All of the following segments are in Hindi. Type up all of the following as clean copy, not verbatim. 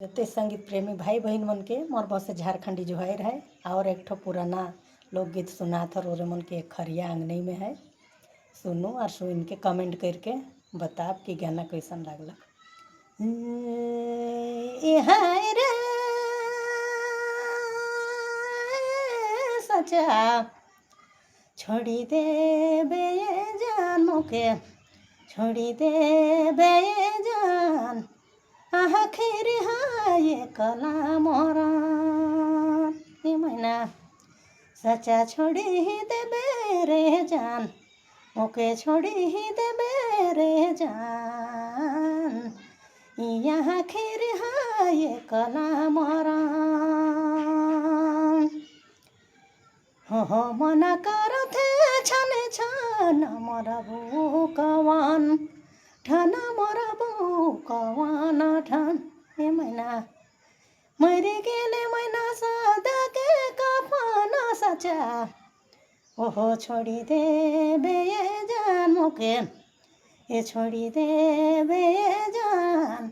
जते संगीत प्रेमी भाई बहन मन के मोर बस झारखंडी जोहार है। और एक ठो पुराना लोकगीत सुनात हर ओरे मन के खरिया अंगनई में है। सुनो और सुन के कमेंट करके बताब कि गाना कैसन लागला। हाय रे सचा छोड़ी दे बे जान मोके, छोड़ी दे बे जान आखिर हाय कला मोरा मैना सचा छोड़ी ही देबे रे जान मोके, छोड़ी ही देबे रे जान यहाँ आखिर हाय कला मोरा। हो मना करथे छने छन मरबू कवन ठन, मरबू कवन ठन हे मैना मरी गेले मैना सदा के कफन सचा ओहो छोड़ी दे बे जान मोके, ए छोड़ी दे बे जान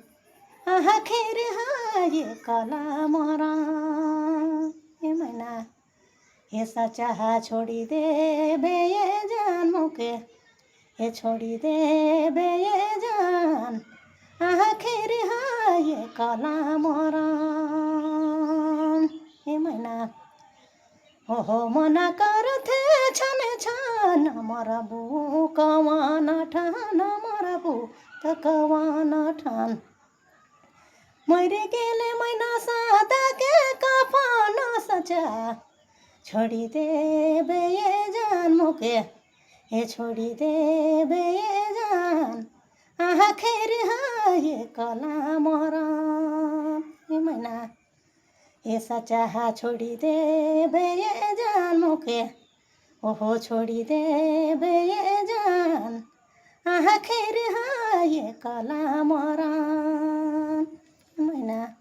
आखिर हाय कला मोरा हे मैना हे सचा छोड़ी दे बे जान मोके, हे छोड़ी दे बे जान आखिर हाय कला मोरा हे मैना हो मना करथे छने छन मरबू कवन ठन, मरबू त कवन ठन मरी गेले मैना सदा के कफन सचा छोड़ी दे बे जान मोके, हे छोड़ी दे बे जान आखिर हाय कला मोरा हे मैना हे सचा छोड़ी दे बे जान मोके, ओहो छोड़ी दे बे जान आखिर हाय कला मोरा मैना।